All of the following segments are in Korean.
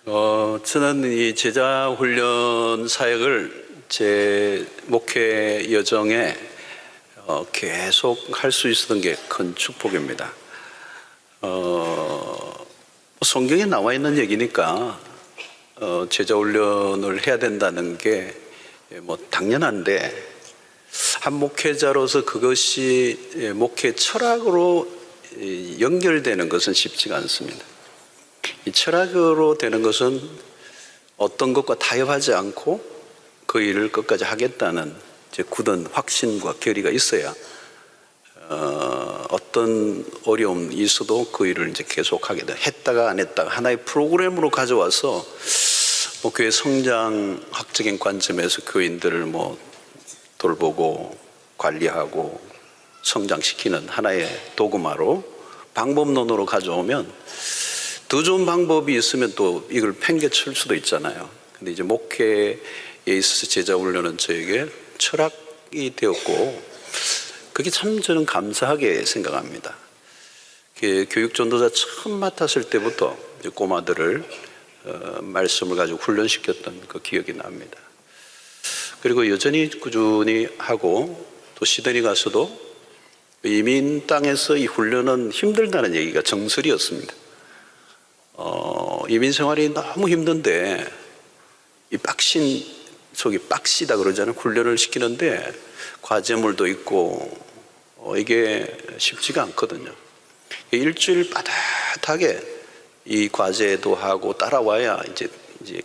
저는 이 제자 훈련 사역을 제 목회 여정에 계속 할 수 있었던 게 큰 축복입니다. 성경에 나와 있는 얘기니까 제자 훈련을 해야 된다는 게 뭐 당연한데, 한 목회자로서 그것이 목회 철학으로 연결되는 것은 쉽지가 않습니다. 이 철학으로 되는 것은 어떤 것과 타협하지 않고 그 일을 끝까지 하겠다는 이제 굳은 확신과 결의가 있어야 어떤 어려움이 있어도 그 일을 이제 계속하게 돼. 했다가 안 했다가 하나의 프로그램으로 가져와서 교회 성장학적인 관점에서 교인들을 돌보고 관리하고 성장시키는 하나의 도구마로 방법론으로 가져오면, 더 좋은 방법이 있으면 또 이걸 팽개칠 수도 있잖아요. 근데 이제 목회에 있어서 제자 훈련은 저에게 철학이 되었고, 그게 참 저는 감사하게 생각합니다. 교육 전도자 처음 맡았을 때부터 이제 꼬마들을 말씀을 가지고 훈련시켰던 그 기억이 납니다. 그리고 여전히 꾸준히 하고, 또 시드니 가서도 이민 땅에서 이 훈련은 힘들다는 얘기가 정설이었습니다. 이민 생활이 너무 힘든데, 이 빡신 속이 빡시다 그러잖아요. 훈련을 시키는데 과제물도 있고 이게 쉽지가 않거든요. 일주일 빠듯하게 이 과제도 하고 따라와야 이제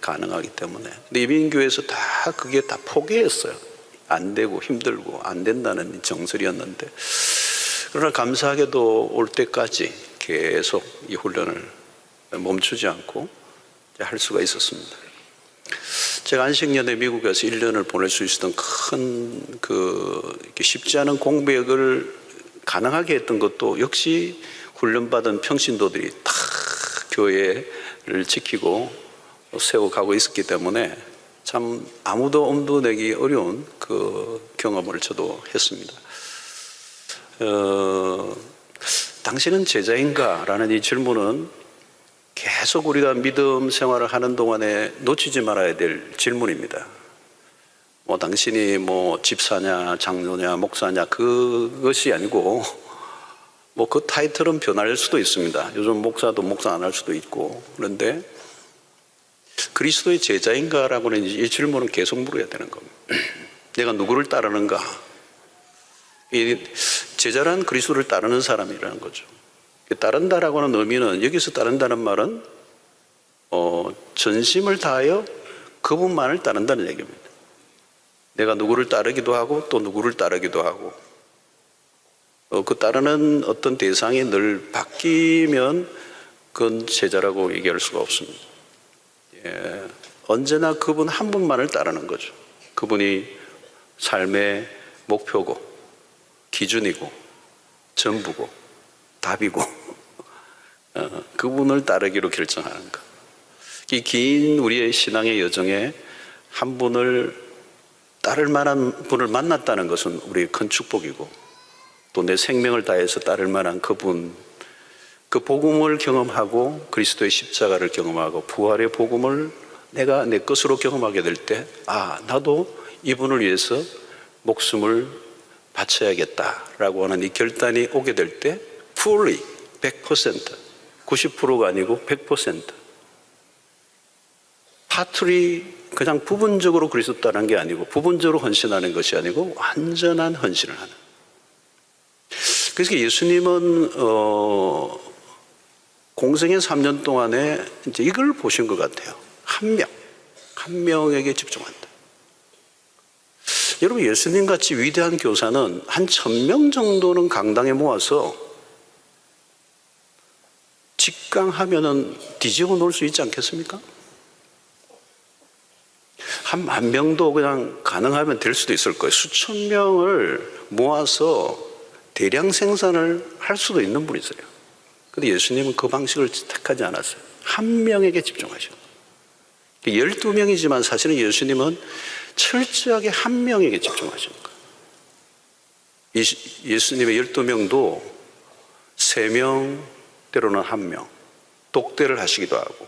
가능하기 때문에. 근데 이민교회에서 다 그게 다 포기했어요. 안 되고 힘들고 안 된다는 정설이었는데, 그러나 감사하게도 올 때까지 계속 이 훈련을 멈추지 않고 할 수가 있었습니다. 제가 안식년에 미국에서 1년을 보낼 수 있었던 큰 쉽지 않은 공백을 가능하게 했던 것도 역시 훈련받은 평신도들이 다 교회를 지키고 세워가고 있었기 때문에 참 아무도 엄두내기 어려운 그 경험을 저도 했습니다. 당신은 제자인가? 라는 이 질문은 계속 우리가 믿음 생활을 하는 동안에 놓치지 말아야 될 질문입니다. 당신이 집사냐, 장로냐, 목사냐, 그것이 아니고, 그 타이틀은 변할 수도 있습니다. 요즘 목사도 목사 안 할 수도 있고. 그런데 그리스도의 제자인가라고는 이 질문은 계속 물어야 되는 겁니다. 내가 누구를 따르는가? 이 제자란 그리스도를 따르는 사람이라는 거죠. 따른다라고는 의미는, 여기서 따른다는 말은 전심을 다하여 그분만을 따른다는 얘기입니다. 내가 누구를 따르기도 하고 또 누구를 따르기도 하고, 그 따르는 어떤 대상이 늘 바뀌면 그건 제자라고 얘기할 수가 없습니다. 언제나 그분 한 분만을 따르는 거죠. 그분이 삶의 목표고 기준이고 전부고 답이고 그분을 따르기로 결정하는 것. 이 긴 우리의 신앙의 여정에 한 분을 따를 만한 분을 만났다는 것은 우리의 큰 축복이고, 또 내 생명을 다해서 따를 만한 그분, 그 복음을 경험하고 그리스도의 십자가를 경험하고 부활의 복음을 내가 내 것으로 경험하게 될 때, 나도 이분을 위해서 목숨을 바쳐야겠다라고 하는 이 결단이 오게 될 때, fully 100%, 90%가 아니고 100%, partly 그냥 부분적으로 그리스도 따르는 게 아니고, 부분적으로 헌신하는 것이 아니고 완전한 헌신을 하는. 그래서 예수님은 공생의 3년 동안에 이제 이걸 보신 것 같아요. 한 명에게 집중한다. 여러분, 예수님 같이 위대한 교사는 한 1000명 정도는 강당에 모아서 직강하면은 뒤집어 놓을 수 있지 않겠습니까? 한 10,000명도 그냥 가능하면 될 수도 있을 거예요. 수천 명을 모아서 대량 생산을 할 수도 있는 분이세요. 그런데 예수님은 그 방식을 택하지 않았어요. 한 명에게 집중하셨어요. 12명이지만 사실은 예수님은 철저하게 한 명에게 집중하신 거예요. 예수님의 12명도 3명, 때로는 1명, 독대를 하시기도 하고,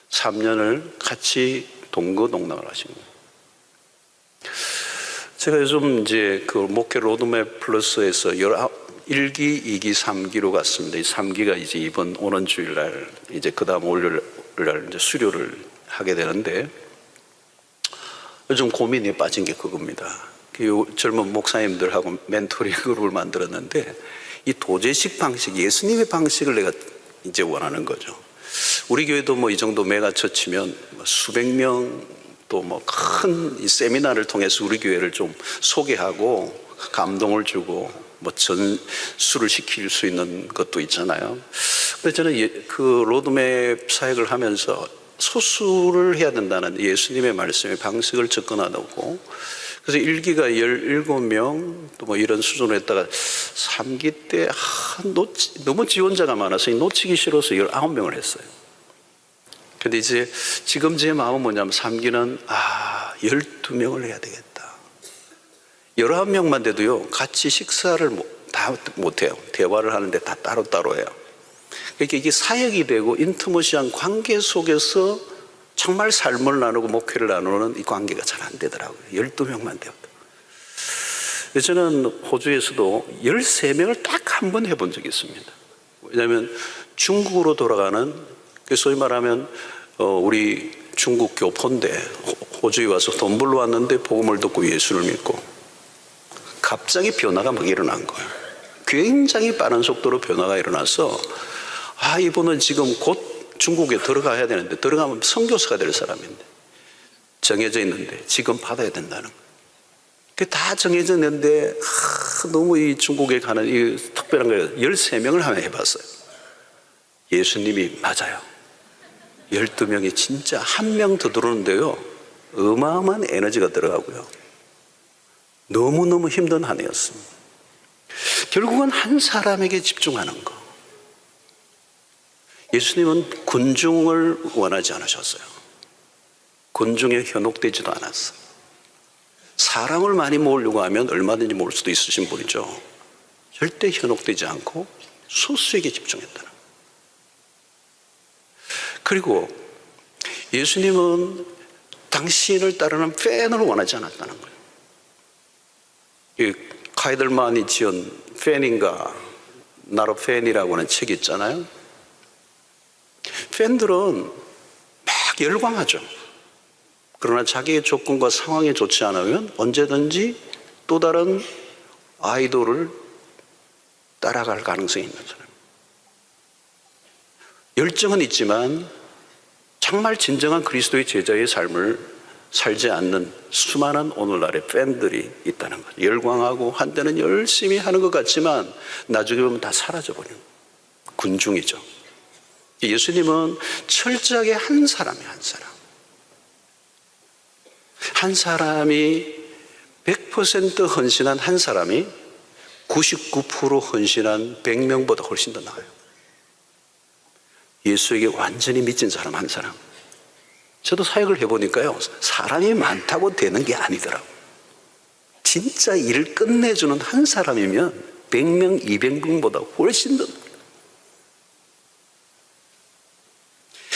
3년을 같이 동거동락을 하신 거예요. 제가 요즘 이제 그 목회 로드맵 플러스에서 1기, 2기, 3기로 갔습니다. 이 3기가 이제 이번 오는 주일날 이제 그 다음 월요일날 이제 수료를 하게 되는데, 요즘 고민에 빠진 게 그겁니다. 젊은 목사님들하고 멘토링 그룹을 만들었는데, 이 도제식 방식, 예수님의 방식을 내가 이제 원하는 거죠. 우리 교회도 뭐 이 정도 메가처치면 수백 명 또 뭐 큰 세미나를 통해서 우리 교회를 좀 소개하고 감동을 주고 뭐 전수를 시킬 수 있는 것도 있잖아요. 근데 저는 그 로드맵 사역을 하면서 소수를 해야 된다는 예수님의 말씀의 방식을 접근하고, 그래서 1기가 17명 또 뭐 이런 수준으로 했다가 3기 때 너무 지원자가 많아서 놓치기 싫어서 19명을 했어요. 근데 이제 지금 제 마음은 뭐냐면 3기는 12명을 해야 되겠다. 19명만 돼도요, 같이 식사를 다 못해요. 대화를 하는데 다 따로따로 해요. 그러니까 이게 사역이 되고 인티머시한 관계 속에서 정말 삶을 나누고 목회를 나누는 이 관계가 잘 안 되더라고요. 12명만 되었다. 저는 호주에서도 13명을 딱 한 번 해본 적이 있습니다. 왜냐하면 중국으로 돌아가는, 소위 말하면 우리 중국 교포인데 호주에 와서 돈 벌러 왔는데 복음을 듣고 예수를 믿고 갑자기 변화가 막 일어난 거예요. 굉장히 빠른 속도로 변화가 일어나서 이분은 지금 곧 중국에 들어가야 되는데, 들어가면 선교사가 될 사람인데 정해져 있는데 지금 받아야 된다는 거예요. 그게 다 정해져 있는데 너무 이 중국에 가는 이 특별한 거예요. 13명을 한번 해봤어요. 예수님이 맞아요. 12명이 진짜 한 명 더 들어오는데요, 어마어마한 에너지가 들어가고요. 너무너무 힘든 한 해였습니다. 결국은 한 사람에게 집중하는 거. 예수님은 군중을 원하지 않으셨어요. 군중에 현혹되지도 않았어요. 사람을 많이 모으려고 하면 얼마든지 모을 수도 있으신 분이죠. 절대 현혹되지 않고 소수에게 집중했다는 거예요. 그리고 예수님은 당신을 따르는 팬을 원하지 않았다는 거예요. 이 카이들만이 지은 팬인가 나로 팬이라고 하는 책이 있잖아요. 팬들은 막 열광하죠. 그러나 자기의 조건과 상황이 좋지 않으면 언제든지 또 다른 아이돌을 따라갈 가능성이 있는 사람. 열정은 있지만 정말 진정한 그리스도의 제자의 삶을 살지 않는 수많은 오늘날의 팬들이 있다는 거죠. 열광하고 한때는 열심히 하는 것 같지만 나중에 보면 다 사라져버리는 군중이죠. 예수님은 철저하게 한 사람이에요. 한 사람이 100% 헌신한 한 사람이 99% 헌신한 100명보다 훨씬 더 나아요. 예수에게 완전히 미친 사람 한 사람. 저도 사역을 해보니까요, 사람이 많다고 되는 게 아니더라고요. 진짜 일을 끝내주는 한 사람이면 100명, 200명보다 훨씬 더.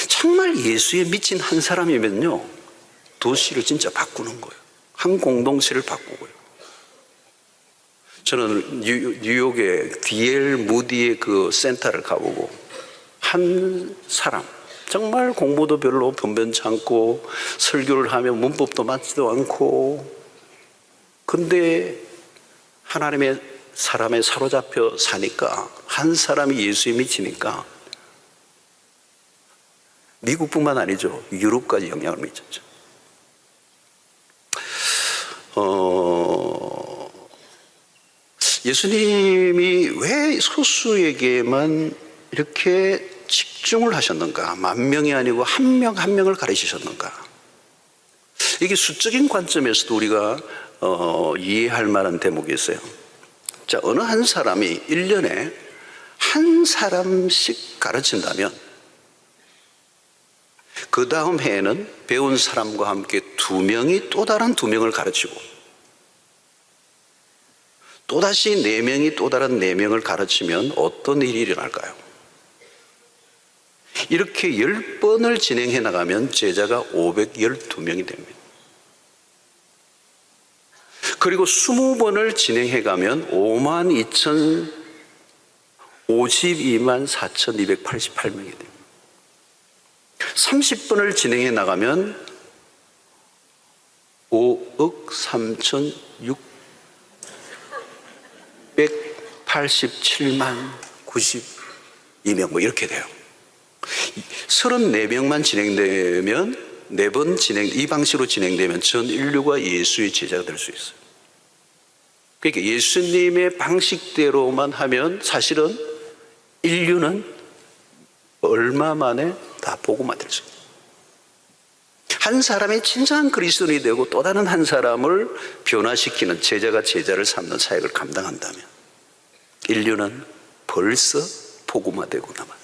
정말 예수에 미친 한 사람이면요, 도시를 진짜 바꾸는 거예요. 한 공동체를 바꾸고요. 저는 뉴욕의 D.L. 무디의 그 센터를 가보고, 한 사람, 정말 공부도 별로 변변치 않고 설교를 하면 문법도 맞지도 않고, 근데 하나님의 사람에 사로잡혀 사니까, 한 사람이 예수에 미치니까 미국뿐만 아니죠, 유럽까지 영향을 미쳤죠. 예수님이 왜 소수에게만 이렇게 집중을 하셨는가? 10,000명이 아니고 한 명 한 명을 가르치셨는가? 이게 수적인 관점에서도 우리가 이해할 만한 대목이 있어요. 자, 어느 한 사람이 1년에 한 사람씩 가르친다면 그 다음 해에는 배운 사람과 함께 2명이 또 다른 2명을 가르치고, 또다시 4명이 또 다른 4명을 가르치면 어떤 일이 일어날까요? 이렇게 10번을 진행해 나가면 제자가 512명이 됩니다. 그리고 20번을 진행해 가면 52만 4,288명이 됩니다. 30번을 진행해 나가면 5억 3,687만 92명 뭐 이렇게 돼요. 34명만 진행되면 이 방식으로 진행되면 전 인류가 예수의 제자가 될 수 있어요. 그러니까 예수님의 방식대로만 하면 사실은 인류는 얼마 만에 다 복음화 될 수 있어요. 한 사람이 진정한 그리스도인이 되고 또 다른 한 사람을 변화시키는 제자가 제자를 삼는 사역을 감당한다면 인류는 벌써 복음화되고 남았어요.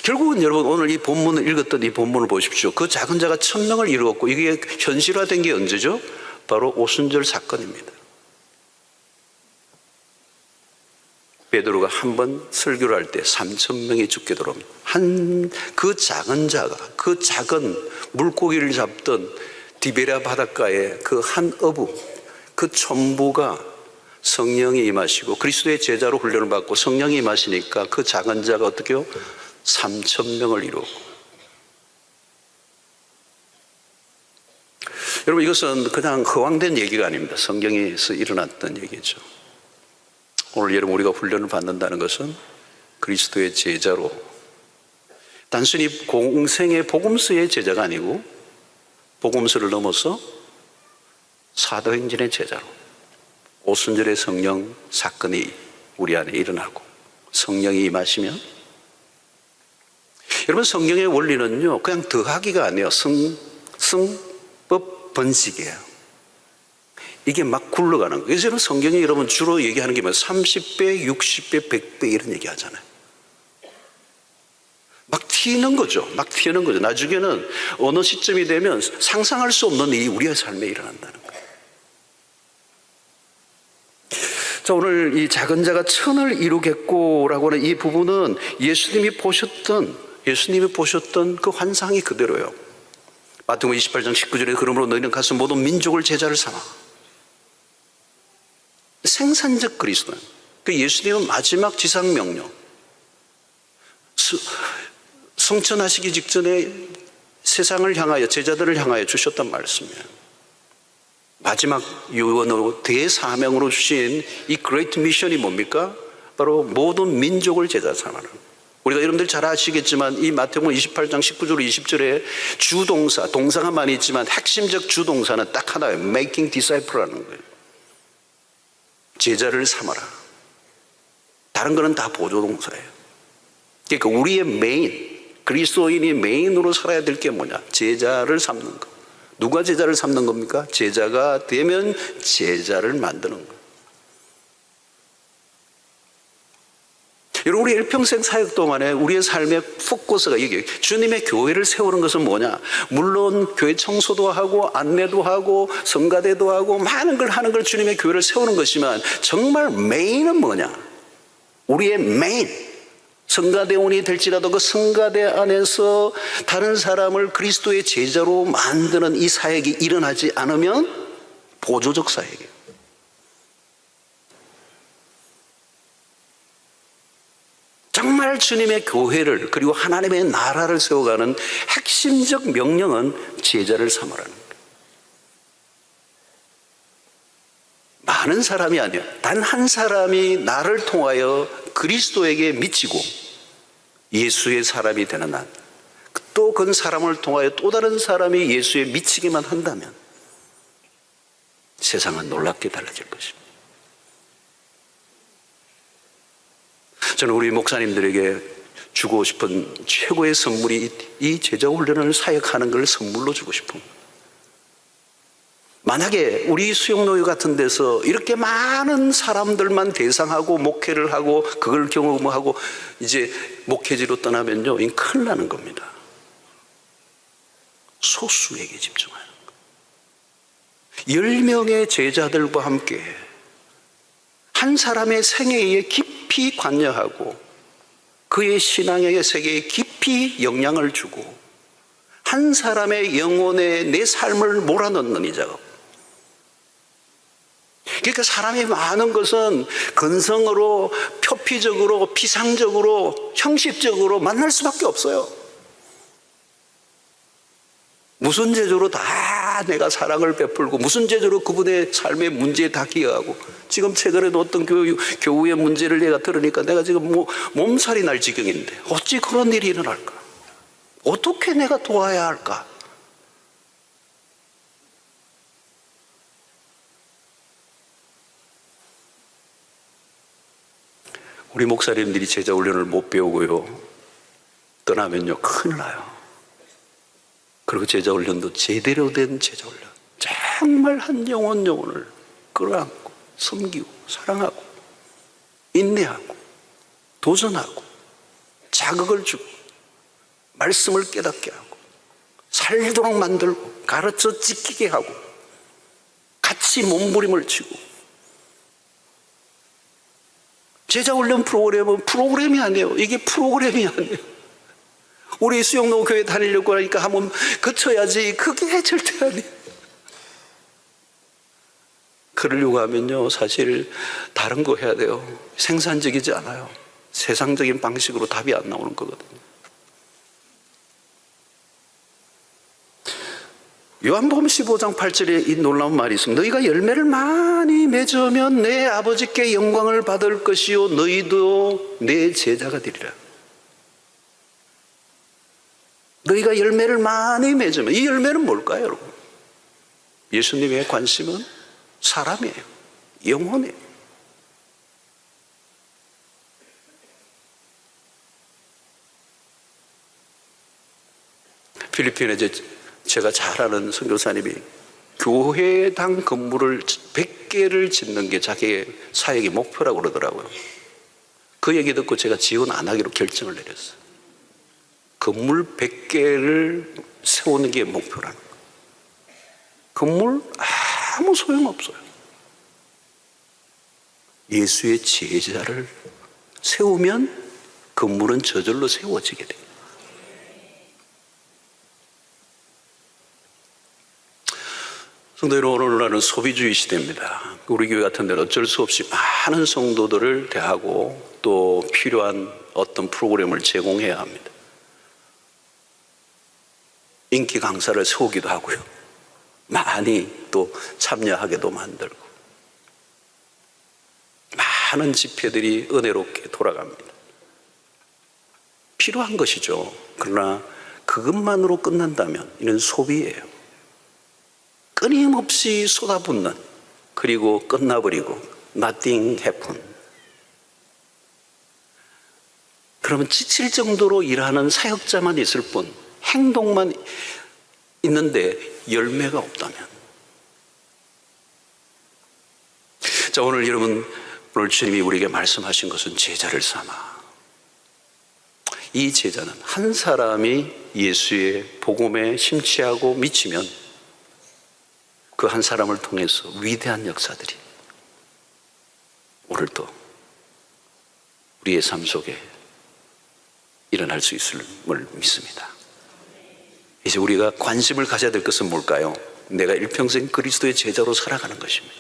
결국은 여러분 오늘 이 본문을 읽었던 이 본문을 보십시오. 그 작은 자가 1000명을 이루었고 이게 현실화된 게 언제죠? 바로 오순절 사건입니다. 베드로가 한 번 설교를 할 때 3,000명이 죽게 들어옵니다. 그 작은 자가 그 작은 물고기를 잡던 디베랴 바닷가에 그 한 어부 그 촌부가 성령이 임하시고 그리스도의 제자로 훈련을 받고 성령이 임하시니까 그 작은 자가 어떻게 해요? 3,000명을 이루었고. 여러분 이것은 그냥 허황된 얘기가 아닙니다. 성경에서 일어났던 얘기죠. 오늘 여러분 우리가 훈련을 받는다는 것은 그리스도의 제자로 단순히 공생의 복음서의 제자가 아니고 복음서를 넘어서 사도행전의 제자로 오순절의 성령 사건이 우리 안에 일어나고 성령이 임하시면 여러분 성경의 원리는요 그냥 더하기가 아니에요. 성법 번식이에요. 이게 막 굴러가는 거예요. 그래서 성경이 여러분 주로 얘기하는 게 30배, 60배, 100배 이런 얘기 하잖아요. 막 튀는 거죠. 막 튀는 거죠. 나중에는 어느 시점이 되면 상상할 수 없는 일이 우리의 삶에 일어난다는 거예요. 자, 오늘 이 작은 자가 1000을 이루겠고라고 하는 이 부분은 예수님이 보셨던 그 환상이 그대로예요. 마태복음 28장 19절에 그러므로 너희는 가서 모든 민족을 제자를 삼아. 생산적 그리스도예요. 그 예수님은 마지막 지상명령 성천하시기 직전에 세상을 향하여 제자들을 향하여 주셨단 말씀이에요. 마지막 유언으로 대사명으로 주신 이 그레이트 미션이 뭡니까? 바로 모든 민족을 제자 삼아라. 우리가 여러분들 잘 아시겠지만 이 마태복음 28장 19절 20절에 주동사, 동사가 많이 있지만 핵심적 주동사는 딱 하나예요. Making disciple라는 거예요. 제자를 삼아라. 다른 거는 다 보조동사예요. 그러니까 우리의 메인, 그리스도인이 메인으로 살아야 될 게 뭐냐? 제자를 삼는 거. 누가 제자를 삼는 겁니까? 제자가 되면 제자를 만드는 거예요. 여러분 우리 일평생 사역 동안에 우리의 삶의 포커스가 이게 주님의 교회를 세우는 것은 뭐냐? 물론 교회 청소도 하고 안내도 하고 성가대도 하고 많은 걸 하는 걸 주님의 교회를 세우는 것이지만 정말 메인은 뭐냐? 우리의 메인 성가대원이 될지라도 그 성가대 안에서 다른 사람을 그리스도의 제자로 만드는 이 사역이 일어나지 않으면 보조적 사역이에요. 정말 주님의 교회를 그리고 하나님의 나라를 세워가는 핵심적 명령은 제자를 삼으라는 거예요. 많은 사람이 아니야. 단 한 사람이 나를 통하여 그리스도에게 미치고 예수의 사람이 되는 한, 또 그 사람을 통하여 또 다른 사람이 예수에 미치기만 한다면 세상은 놀랍게 달라질 것입니다. 저는 우리 목사님들에게 주고 싶은 최고의 선물이 이 제자 훈련을 사역하는 걸 선물로 주고 싶습니다. 만약에 우리 수용노예 같은 데서 이렇게 많은 사람들만 대상하고 목회를 하고 그걸 경험하고 이제 목회지로 떠나면요, 이 큰일 나는 겁니다. 소수에게 집중하는 거. 10명의 제자들과 함께 한 사람의 생애에 깊이 관여하고 그의 신앙의 세계에 깊이 영향을 주고 한 사람의 영혼에 내 삶을 몰아넣는 이 작업. 그러니까 사람이 많은 것은 근성으로, 표피적으로, 피상적으로, 형식적으로 만날 수밖에 없어요. 무슨 재주로 다 내가 사랑을 베풀고 무슨 재주로 그분의 삶의 문제에 다 기여하고, 지금 최근에도 어떤 교우의 문제를 내가 들으니까 내가 지금 몸살이 날 지경인데 어찌 그런 일이 일어날까? 어떻게 내가 도와야 할까? 우리 목사님들이 제자 훈련을 못 배우고요, 떠나면요 큰일 나요. 그리고 제자 훈련도 제대로 된 제자 훈련, 정말 한 영혼을 끌어안고 섬기고 사랑하고 인내하고 도전하고 자극을 주고 말씀을 깨닫게 하고 살도록 만들고 가르쳐 지키게 하고 같이 몸부림을 치고. 제자훈련 프로그램이 아니에요. 이게 프로그램이 아니에요. 우리 수영로 교회 다니려고 하니까 한번 거쳐야지, 그게 절대 아니에요. 그러려고 하면요 사실 다른 거 해야 돼요. 생산적이지 않아요. 세상적인 방식으로 답이 안 나오는 거거든요. 요한복음 15장 8절에 이 놀라운 말이 있습니다. 너희가 열매를 많이 맺으면 내 아버지께 영광을 받을 것이요 너희도 내 제자가 되리라. 너희가 열매를 많이 맺으면, 이 열매는 뭘까요, 여러분? 예수님의 관심은 사람이에요. 영혼이에요. 필리핀에 제가 잘 아는 선교사님이 교회당 건물을 100개를 짓는 게 자기의 사역의 목표라고 그러더라고요. 그 얘기 듣고 제가 지원 안 하기로 결정을 내렸어요. 건물 100개를 세우는 게 목표라는 거예요. 건물 아무 소용없어요. 예수의 제자를 세우면 건물은 저절로 세워지게 돼요. 성도 여러분, 오늘날은 소비주의 시대입니다. 우리 교회 같은 데는 어쩔 수 없이 많은 성도들을 대하고 또 필요한 어떤 프로그램을 제공해야 합니다. 인기 강사를 세우기도 하고요, 많이 또 참여하게도 만들고, 많은 집회들이 은혜롭게 돌아갑니다. 필요한 것이죠. 그러나 그것만으로 끝난다면 이는 소비예요. 끊임없이 쏟아붓는, 그리고 끝나버리고 nothing happened. 그러면 지칠 정도로 일하는 사역자만 있을 뿐 행동만 있는데 열매가 없다면. 자, 오늘 여러분, 오늘 주님이 우리에게 말씀하신 것은 제자를 삼아. 이 제자는 한 사람이 예수의 복음에 심취하고 미치면 그 한 사람을 통해서 위대한 역사들이 오늘도 우리의 삶 속에 일어날 수 있음을 믿습니다. 이제 우리가 관심을 가져야 될 것은 뭘까요? 내가 일평생 그리스도의 제자로 살아가는 것입니다.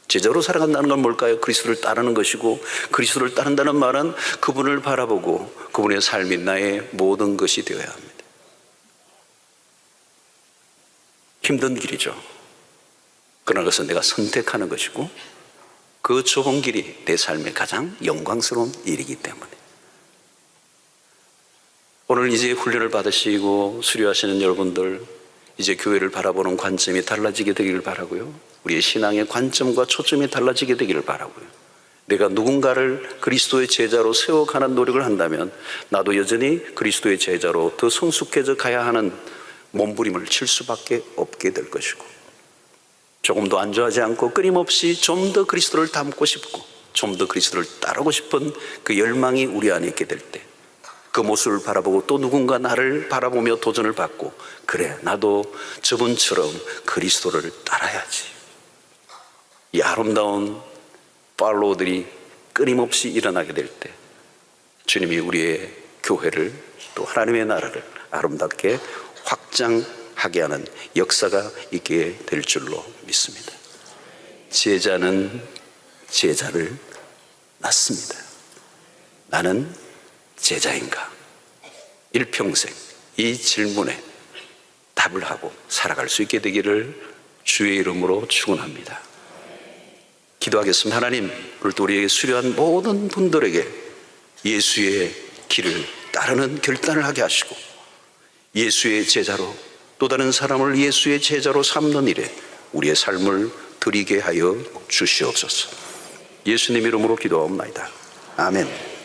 제자로 살아간다는 건 뭘까요? 그리스도를 따르는 것이고, 그리스도를 따른다는 말은 그분을 바라보고 그분의 삶이 나의 모든 것이 되어야 합니다. 힘든 길이죠. 그러나 그것은 내가 선택하는 것이고, 그 좁은 길이 내 삶의 가장 영광스러운 일이기 때문에. 오늘 이제 훈련을 받으시고 수료하시는 여러분들, 이제 교회를 바라보는 관점이 달라지게 되기를 바라고요, 우리의 신앙의 관점과 초점이 달라지게 되기를 바라고요. 내가 누군가를 그리스도의 제자로 세워가는 노력을 한다면 나도 여전히 그리스도의 제자로 더 성숙해져 가야 하는 몸부림을 칠 수밖에 없게 될 것이고, 조금도 안주하지 않고 끊임없이 좀 더 그리스도를 닮고 싶고 좀 더 그리스도를 따르고 싶은 그 열망이 우리 안에 있게 될 때, 그 모습을 바라보고 또 누군가 나를 바라보며 도전을 받고, 그래 나도 저분처럼 그리스도를 따라야지, 이 아름다운 팔로우들이 끊임없이 일어나게 될 때 주님이 우리의 교회를 또 하나님의 나라를 아름답게 확장하게 하는 역사가 있게 될 줄로 믿습니다. 제자는 제자를 낳습니다. 나는 제자인가? 일평생 이 질문에 답을 하고 살아갈 수 있게 되기를 주의 이름으로 축원합니다. 기도하겠습니다. 하나님, 오늘도 우리에게 수료한 모든 분들에게 예수의 길을 따르는 결단을 하게 하시고 예수의 제자로 또 다른 사람을 예수의 제자로 삼는 일에 우리의 삶을 드리게 하여 주시옵소서. 예수님 이름으로 기도하옵나이다. 아멘.